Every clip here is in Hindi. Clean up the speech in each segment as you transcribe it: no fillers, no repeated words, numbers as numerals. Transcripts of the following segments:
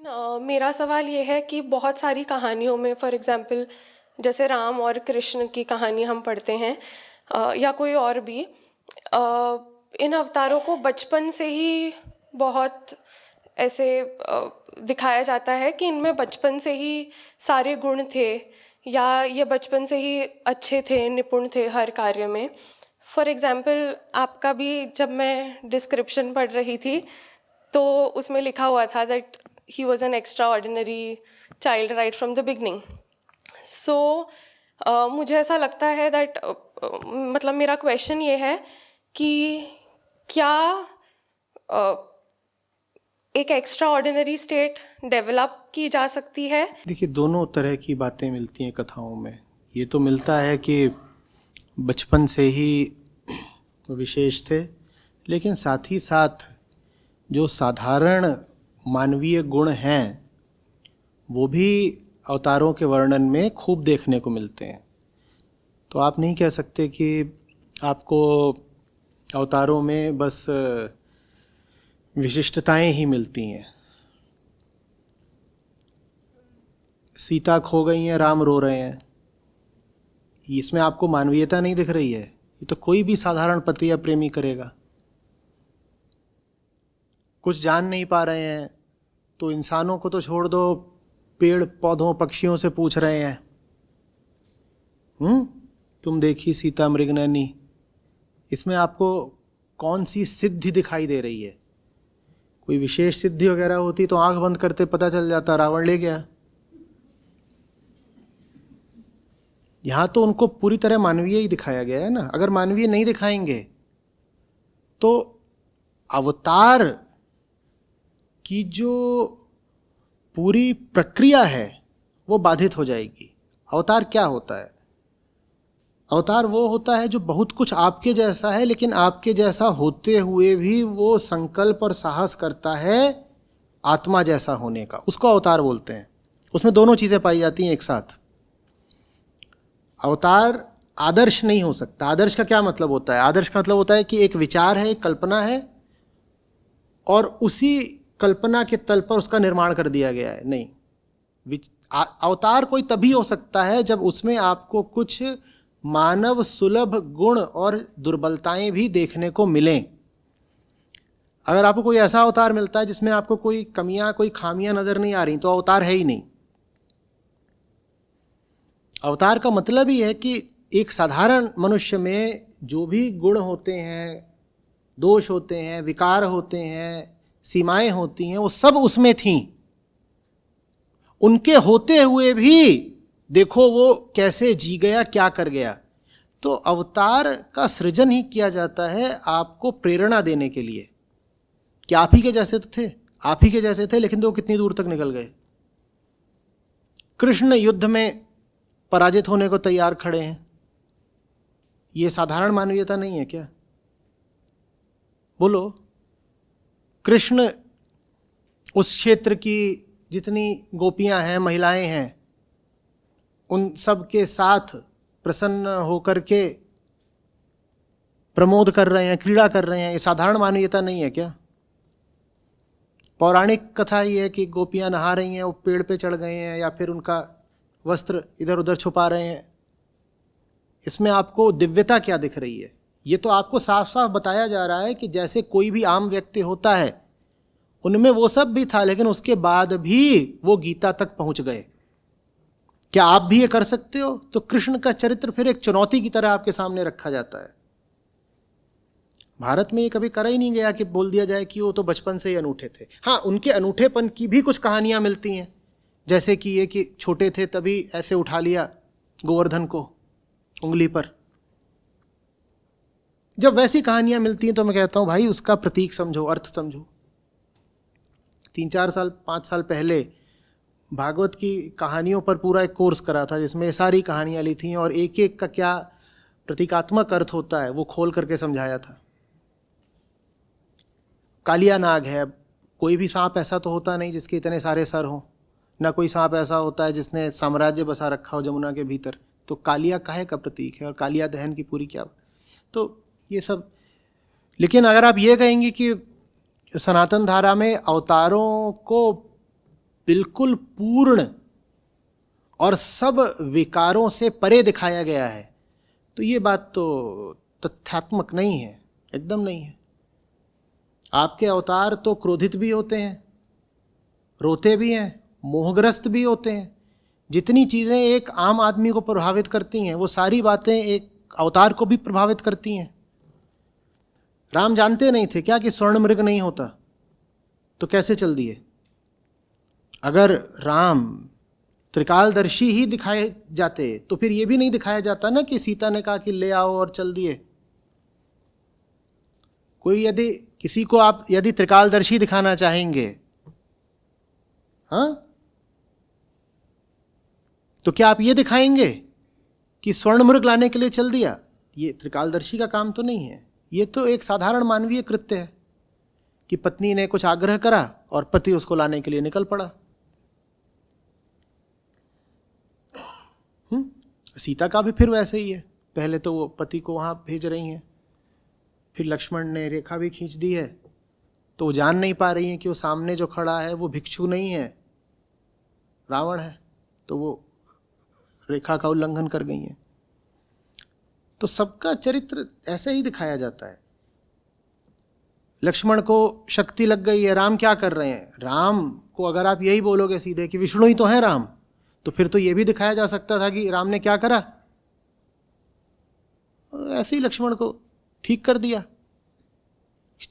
मेरा सवाल ये है कि बहुत सारी कहानियों में फॉर एग्जांपल जैसे राम और कृष्ण की कहानी हम पढ़ते हैं, या कोई और भी, इन अवतारों को बचपन से ही बहुत ऐसे दिखाया जाता है कि इनमें बचपन से ही सारे गुण थे, या ये बचपन से ही अच्छे थे, निपुण थे हर कार्य में। फॉर एग्जांपल आपका भी जब मैं डिस्क्रिप्शन पढ़ रही थी तो उसमें लिखा हुआ था that he was an extraordinary child right from the beginning. So मुझे ऐसा लगता है दैट मतलब मेरा क्वेश्चन ये है कि क्या एक एक्स्ट्रा ऑर्डिनरी स्टेट डेवलप की जा सकती है? देखिए, दोनों तरह की बातें मिलती हैं कथाओं में। ये तो मिलता है कि बचपन से ही विशेष थे, लेकिन साथ ही साथ जो साधारण मानवीय गुण हैं वो भी अवतारों के वर्णन में खूब देखने को मिलते हैं। तो आप नहीं कह सकते कि आपको अवतारों में बस विशिष्टताएं ही मिलती हैं। सीता खो गई हैं, राम रो रहे हैं, इसमें आपको मानवीयता नहीं दिख रही है? ये तो कोई भी साधारण पति या प्रेमी करेगा। कुछ जान नहीं पा रहे हैं तो इंसानों को तो छोड़ दो, पेड़ पौधों पक्षियों से पूछ रहे हैं, तुम देखी सीता मृगनयनी। इसमें आपको कौन सी सिद्धि दिखाई दे रही है? कोई विशेष सिद्धि वगैरह होती तो आंख बंद करते पता चल जाता, रावण ले गया। यहां तो उनको पूरी तरह मानवीय ही दिखाया गया है ना। अगर मानवीय नहीं दिखाएंगे तो अवतार की जो पूरी प्रक्रिया है वो बाधित हो जाएगी। अवतार क्या होता है? अवतार वो होता है जो बहुत कुछ आपके जैसा है, लेकिन आपके जैसा होते हुए भी वो संकल्प और साहस करता है आत्मा जैसा होने का। उसको अवतार बोलते हैं। उसमें दोनों चीजें पाई जाती हैं एक साथ। अवतार आदर्श नहीं हो सकता। आदर्श का क्या मतलब होता है? आदर्श का मतलब होता है कि एक विचार है, एक कल्पना है, और उसी कल्पना के तल पर उसका निर्माण कर दिया गया है। नहीं, अवतार कोई तभी हो सकता है जब उसमें आपको कुछ मानव सुलभ गुण और दुर्बलताएं भी देखने को मिलें। अगर आपको कोई ऐसा अवतार मिलता है जिसमें आपको कोई कमियां, कोई खामियां नजर नहीं आ रही, तो अवतार है ही नहीं। अवतार का मतलब ही है कि एक साधारण मनुष्य में जो भी गुण होते हैं, दोष होते हैं, विकार होते हैं, सीमाएं होती हैं, वो सब उसमें थीं। उनके होते हुए भी देखो वो कैसे जी गया, क्या कर गया। तो अवतार का सृजन ही किया जाता है आपको प्रेरणा देने के लिए कि आप ही के जैसे तो थे, आप ही के जैसे थे, लेकिन तो कितनी दूर तक निकल गए। कृष्ण युद्ध में पराजित होने को तैयार खड़े हैं। ये साधारण मानवीयता नहीं है क्या? बोलो। कृष्ण उस क्षेत्र की जितनी गोपियां हैं, महिलाएं हैं, उन सब के साथ प्रसन्न होकर के प्रमोद कर रहे हैं, क्रीड़ा कर रहे हैं। ये साधारण मानवीयता नहीं है क्या? पौराणिक कथा ये है कि गोपियां नहा रही हैं, वो पेड़ पे चढ़ गए हैं, या फिर उनका वस्त्र इधर उधर छुपा रहे हैं। इसमें आपको दिव्यता क्या दिख रही है? ये तो आपको साफ साफ बताया जा रहा है कि जैसे कोई भी आम व्यक्ति होता है, उनमें वो सब भी था, लेकिन उसके बाद भी वो गीता तक पहुंच गए। क्या आप भी ये कर सकते हो? तो कृष्ण का चरित्र फिर एक चुनौती की तरह आपके सामने रखा जाता है। भारत में ये कभी करा ही नहीं गया कि बोल दिया जाए कि वो तो बचपन से ही अनूठे थे। हाँ, उनके अनूठेपन की भी कुछ कहानियां मिलती हैं, जैसे कि ये कि छोटे थे तभी ऐसे उठा लिया गोवर्धन को उंगली पर। जब वैसी कहानियां मिलती हैं तो मैं कहता हूं भाई उसका प्रतीक समझो, अर्थ समझो। 3-4 साल 5 साल पहले भागवत की कहानियों पर पूरा एक कोर्स करा था, जिसमें सारी कहानियां ली थी और एक एक का क्या प्रतीकात्मक अर्थ होता है वो खोल करके समझाया था। कालिया नाग है। कोई भी सांप ऐसा तो होता नहीं जिसके इतने सारे सर हों, ना कोई सांप ऐसा होता है जिसने साम्राज्य बसा रखा हो जमुना के भीतर। तो कालिया काहे का प्रतीक है, और कालिया दहन की पूरी क्या। तो ये सब। लेकिन अगर आप ये कहेंगे कि सनातन धारा में अवतारों को बिल्कुल पूर्ण और सब विकारों से परे दिखाया गया है, तो ये बात तो तथ्यात्मक नहीं है, एकदम नहीं है। आपके अवतार तो क्रोधित भी होते हैं, रोते भी हैं, मोहग्रस्त भी होते हैं। जितनी चीज़ें एक आम आदमी को प्रभावित करती हैं वो सारी बातें एक अवतार को भी प्रभावित करती हैं। राम जानते नहीं थे क्या कि स्वर्ण मृग नहीं होता, तो कैसे चल दिए? अगर राम त्रिकालदर्शी ही दिखाए जाते तो फिर ये भी नहीं दिखाया जाता ना कि सीता ने कहा कि ले आओ और चल दिए। कोई यदि किसी को आप यदि त्रिकालदर्शी दिखाना चाहेंगे, हाँ, तो क्या आप ये दिखाएंगे कि स्वर्ण मृग लाने के लिए चल दिया? ये त्रिकालदर्शी का काम तो नहीं है। ये तो एक साधारण मानवीय कृत्य है कि पत्नी ने कुछ आग्रह करा और पति उसको लाने के लिए निकल पड़ा। सीता का भी फिर वैसे ही है। पहले तो वो पति को वहां भेज रही हैं, फिर लक्ष्मण ने रेखा भी खींच दी है, तो वो जान नहीं पा रही हैं कि वो सामने जो खड़ा है वो भिक्षु नहीं है, रावण है, तो वो रेखा का उल्लंघन कर गई हैं। तो सबका चरित्र ऐसे ही दिखाया जाता है। लक्ष्मण को शक्ति लग गई है, राम क्या कर रहे हैं? राम को अगर आप यही बोलोगे सीधे कि विष्णु ही तो है राम, तो फिर तो ये भी दिखाया जा सकता था कि राम ने क्या करा, ऐसे ही लक्ष्मण को ठीक कर दिया।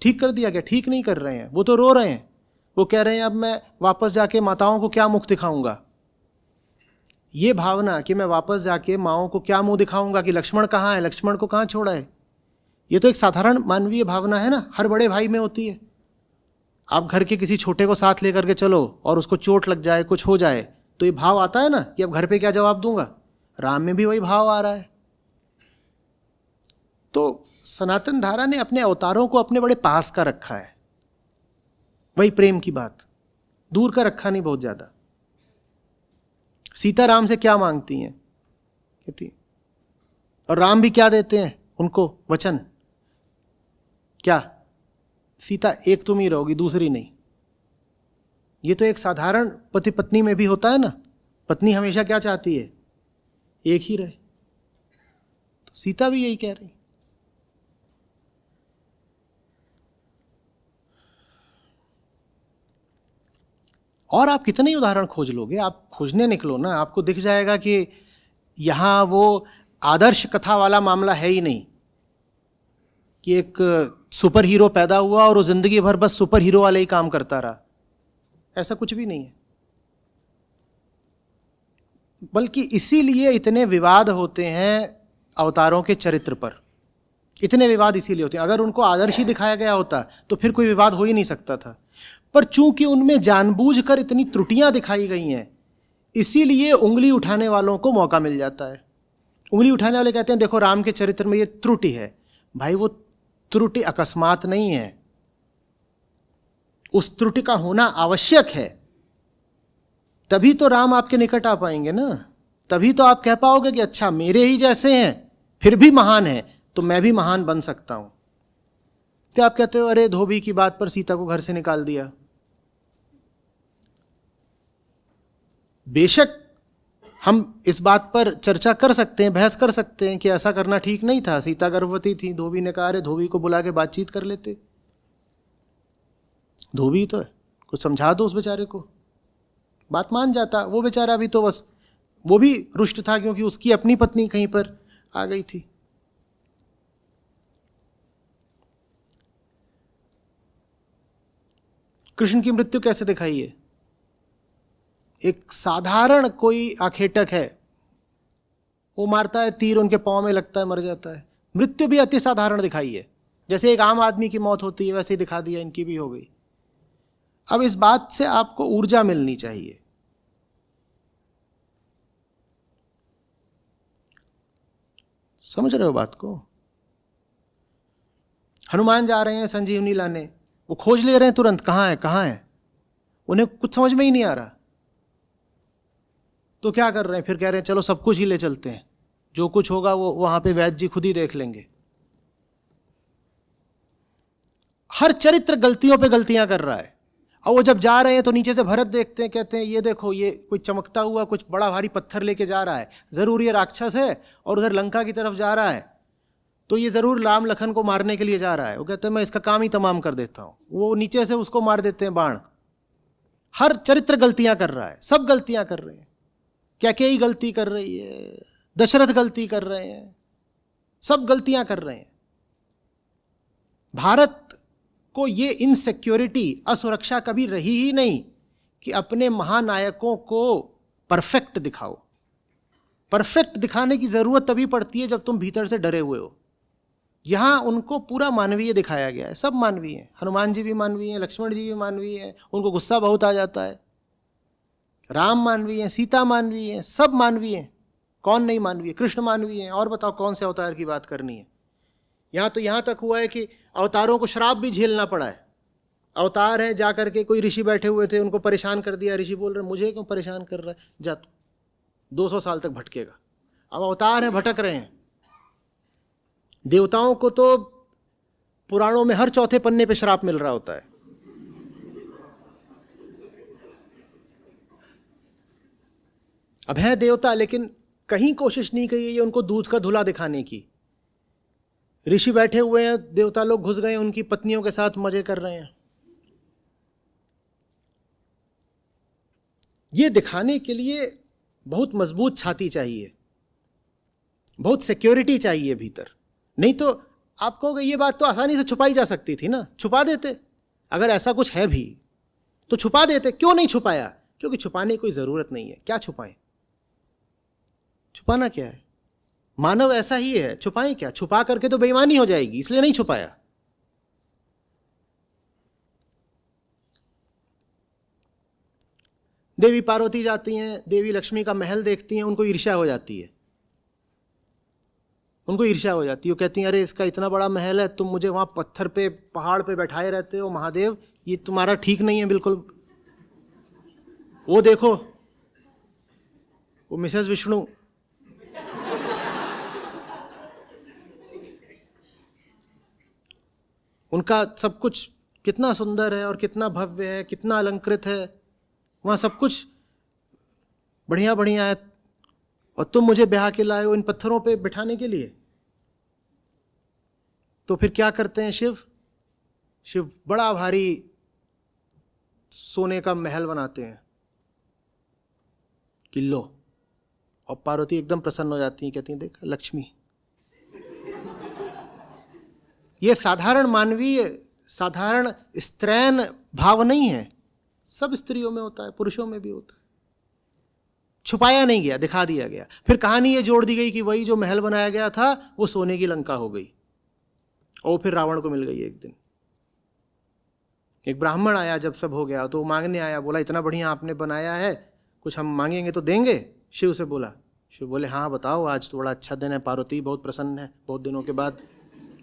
ठीक कर दिया क्या? ठीक नहीं कर रहे हैं, वो तो रो रहे हैं। वो कह रहे हैं अब मैं वापस जाके माताओं को क्या मुख दिखाऊंगा। ये भावना कि मैं वापस जाके माओं को क्या मुंह दिखाऊंगा कि लक्ष्मण कहाँ है, लक्ष्मण को कहाँ छोड़ा है, ये तो एक साधारण मानवीय भावना है ना, हर बड़े भाई में होती है। आप घर के किसी छोटे को साथ लेकर के चलो और उसको चोट लग जाए, कुछ हो जाए, तो ये भाव आता है ना कि अब घर पे क्या जवाब दूंगा। राम में भी वही भाव आ रहा है। तो सनातन धारा ने अपने अवतारों को अपने बड़े पास का रखा है, वही प्रेम की बात, दूर का रखा नहीं बहुत ज्यादा। सीता राम से क्या मांगती हैं, कहती, और राम भी क्या देते हैं उनको वचन, क्या? सीता एक तुम ही रहोगी, दूसरी नहीं। ये तो एक साधारण पति पत्नी में भी होता है ना, पत्नी हमेशा क्या चाहती है, एक ही रहे। तो सीता भी यही कह रही। और आप कितने ही उदाहरण खोज लोगे, आप खोजने निकलो ना, आपको दिख जाएगा कि यहां वो आदर्श कथा वाला मामला है ही नहीं कि एक सुपर हीरो पैदा हुआ और वो जिंदगी भर बस सुपर हीरो वाले ही काम करता रहा। ऐसा कुछ भी नहीं है। बल्कि इसीलिए इतने विवाद होते हैं अवतारों के चरित्र पर, इतने विवाद इसीलिए होते हैं। अगर उनको आदर्श ही दिखाया गया होता तो फिर कोई विवाद हो ही नहीं सकता था। पर चूंकि उनमें जानबूझकर इतनी त्रुटियां दिखाई गई हैं, इसीलिए उंगली उठाने वालों को मौका मिल जाता है। उंगली उठाने वाले कहते हैं देखो राम के चरित्र में ये त्रुटि है। भाई वो त्रुटि अकस्मात नहीं है, उस त्रुटि का होना आवश्यक है, तभी तो राम आपके निकट आ पाएंगे ना। तभी तो आप कह पाओगे कि अच्छा मेरे ही जैसे हैं फिर भी महान है, तो मैं भी महान बन सकता हूं। क्या आप कहते हो अरे धोबी की बात पर सीता को घर से निकाल दिया। बेशक हम इस बात पर चर्चा कर सकते हैं, बहस कर सकते हैं कि ऐसा करना ठीक नहीं था, सीता गर्भवती थी, धोबी ने कहा अरे धोबी को बुला के बातचीत कर लेते। धोबी तो है, कुछ समझा दो उस बेचारे को, बात मान जाता। वो बेचारा भी तो बस वो भी रुष्ट था क्योंकि उसकी अपनी पत्नी कहीं पर आ गई थी। कृष्ण की मृत्यु कैसे दिखाई है? एक साधारण कोई आखेटक है, वो मारता है, तीर उनके पांव में लगता है, मर जाता है। मृत्यु भी अति साधारण दिखाई है, जैसे एक आम आदमी की मौत होती है वैसे ही दिखा दिया, इनकी भी हो गई। अब इस बात से आपको ऊर्जा मिलनी चाहिए। समझ रहे हो बात को? हनुमान जा रहे हैं संजीवनी लाने, वो खोज ले रहे हैं तुरंत, कहां है कहां है, उन्हें कुछ समझ में ही नहीं आ रहा। तो क्या कर रहे हैं, फिर कह रहे हैं चलो सब कुछ ही ले चलते हैं, जो कुछ होगा वो वहां पे वैद्य जी खुद ही देख लेंगे। हर चरित्र गलतियों पे गलतियां कर रहा है। और वो जब जा रहे हैं तो नीचे से भरत देखते हैं, कहते हैं ये देखो ये कोई चमकता हुआ कुछ बड़ा भारी पत्थर लेके जा रहा है, ज़रूर ये राक्षस है और उधर लंका की तरफ जा रहा है, तो ये ज़रूर राम लखन को मारने के लिए जा रहा है। वो कहते हैं मैं इसका काम ही तमाम कर देता हूँ। वो नीचे से उसको मार देते हैं बाण। हर चरित्र गलतियां कर रहा है, सब गलतियां कर रहे हैं। कैकेयी गलती कर रही है, दशरथ गलती कर रहे हैं, सब गलतियां कर रहे हैं। भारत को ये इनसिक्योरिटी, असुरक्षा कभी रही ही नहीं कि अपने महानायकों को परफेक्ट दिखाओ। परफेक्ट दिखाने की जरूरत तभी पड़ती है जब तुम भीतर से डरे हुए हो। यहां उनको पूरा मानवीय दिखाया गया है, सब मानवीय हैं। हनुमान जी भी मानवीय हैं, लक्ष्मण जी भी मानवीय हैं, उनको गुस्सा बहुत आ जाता है। राम मानवीय हैं, सीता मानवीय हैं, सब मानवीय हैं। कौन नहीं मानवीय? कृष्ण मानवीय हैं। और बताओ कौन से अवतार की बात करनी है? यहाँ तो यहाँ तक हुआ है कि अवतारों को श्राप भी झेलना पड़ा है। अवतार है, जा करके कोई ऋषि बैठे हुए थे, उनको परेशान कर दिया। ऋषि बोल रहे मुझे क्यों परेशान कर रहा है, जा तू 200 साल तक भटकेगा। अब अवतार है, भटक रहे हैं। देवताओं को तो पुराणों में हर चौथे पन्ने पे श्राप मिल रहा होता है। अब है देवता, लेकिन कहीं कोशिश नहीं की है उनको दूध का धुला दिखाने की। ऋषि बैठे हुए हैं, देवता लोग घुस गए, उनकी पत्नियों के साथ मजे कर रहे हैं। ये दिखाने के लिए बहुत मजबूत छाती चाहिए, बहुत सिक्योरिटी चाहिए भीतर। नहीं तो आप कहोगे ये बात तो आसानी से छुपाई जा सकती थी ना, छुपा देते। अगर ऐसा कुछ है भी तो छुपा देते। क्यों नहीं छुपाया? क्योंकि छुपाने की कोई जरूरत नहीं है। क्या छुपाएं? छुपाना क्या है? मानव ऐसा ही है, छुपाएं क्या? छुपा करके तो बेईमानी हो जाएगी, इसलिए नहीं छुपाया। देवी पार्वती जाती हैं, देवी लक्ष्मी का महल देखती हैं, उनको ईर्ष्या हो जाती है। उनको ईर्ष्या हो जाती है। वो कहती हैं अरे इसका इतना बड़ा महल है, तुम मुझे वहां पत्थर पे पहाड़ पे बैठाए रहते हो, महादेव ये तुम्हारा ठीक नहीं है बिल्कुल। वो देखो वो मिसेस विष्णु, उनका सब कुछ कितना सुंदर है और कितना भव्य है, कितना अलंकृत है, वहाँ सब कुछ बढ़िया बढ़िया है, और तुम मुझे ब्याह के लाए हो इन पत्थरों पे बिठाने के लिए। तो फिर क्या करते हैं शिव? शिव बड़ा भारी सोने का महल बनाते हैं कि लो, और पार्वती एकदम प्रसन्न हो जाती हैं, कहती हैं देख लक्ष्मी। ये साधारण मानवीय, साधारण स्त्रैन भाव नहीं है, सब स्त्रियों में होता है, पुरुषों में भी होता है। छुपाया नहीं गया, दिखा दिया गया। फिर कहानी ये जोड़ दी गई कि वही जो महल बनाया गया था वो सोने की लंका हो गई, और फिर रावण को मिल गई। एक दिन एक ब्राह्मण आया, जब सब हो गया तो वो मांगने आया, बोला इतना बढ़िया आपने बनाया है, कुछ हम मांगेंगे तो देंगे? शिव से बोला। शिव बोले हाँ बताओ, आज तो बड़ा अच्छा दिन है, पार्वती बहुत प्रसन्न है बहुत दिनों के बाद,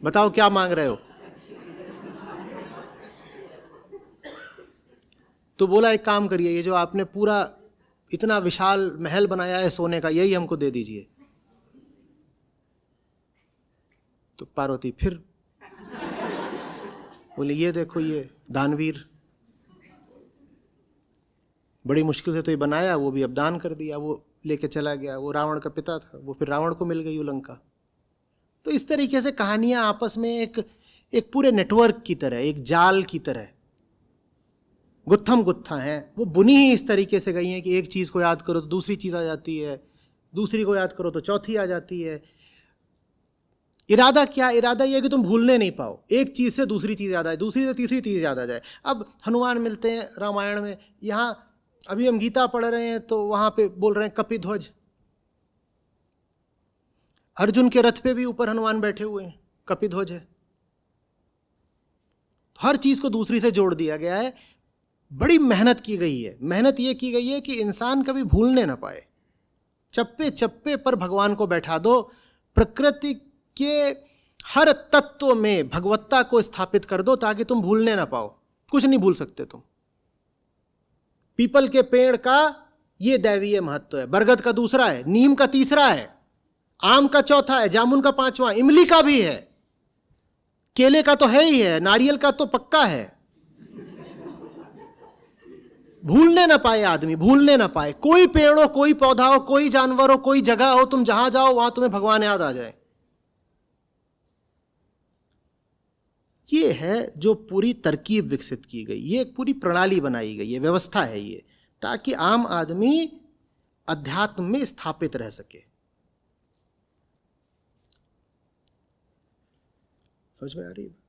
बताओ क्या मांग रहे हो? तो बोला एक काम करिए, ये जो आपने पूरा इतना विशाल महल बनाया है सोने का, यही हमको दे दीजिए। तो पार्वती फिर बोले ये देखो ये दानवीर, बड़ी मुश्किल से तो ये बनाया, वो भी अब दान कर दिया, वो लेके चला गया। वो रावण का पिता था, वो फिर रावण को मिल गई वो लंका। तो इस तरीके से कहानियां आपस में एक पूरे नेटवर्क की तरह, एक जाल की तरह गुत्थम गुत्था हैं। वो बुनी ही इस तरीके से गई हैं कि एक चीज़ को याद करो तो दूसरी चीज़ आ जाती है, दूसरी को याद करो तो चौथी आ जाती है। इरादा क्या? इरादा यह कि तुम भूलने नहीं पाओ, एक चीज़ से दूसरी चीज़ याद आए, दूसरी से तीसरी चीज़ याद आ जाए। अब हनुमान मिलते हैं रामायण में, यहाँ अभी हम गीता पढ़ रहे हैं तो वहाँ पे बोल रहे हैं कपिध्वज। अर्जुन के रथ पे भी ऊपर हनुमान बैठे हुए हैं, कपिध्वज है। हर चीज़ को दूसरी से जोड़ दिया गया है। बड़ी मेहनत की गई है। मेहनत ये की गई है कि इंसान कभी भूलने ना पाए। चप्पे चप्पे पर भगवान को बैठा दो, प्रकृति के हर तत्व में भगवत्ता को स्थापित कर दो ताकि तुम भूलने ना पाओ। कुछ नहीं भूल सकते तुम। पीपल के पेड़ का ये दैवीय महत्व है, बरगद का दूसरा है, नीम का तीसरा है, आम का चौथा है, जामुन का पांचवा, इमली का भी है, केले का तो है ही है, नारियल का तो पक्का है। भूलने ना पाए आदमी, भूलने ना पाए। कोई पेड़ हो, कोई पौधा हो, कोई जानवर हो, कोई जगह हो, तुम जहां जाओ वहां तुम्हें भगवान याद आ जाए। ये है जो पूरी तरकीब विकसित की गई, ये एक पूरी प्रणाली बनाई गई है, व्यवस्था है ये, ताकि आम आदमी अध्यात्म में स्थापित रह सके। समझ में आ रही है?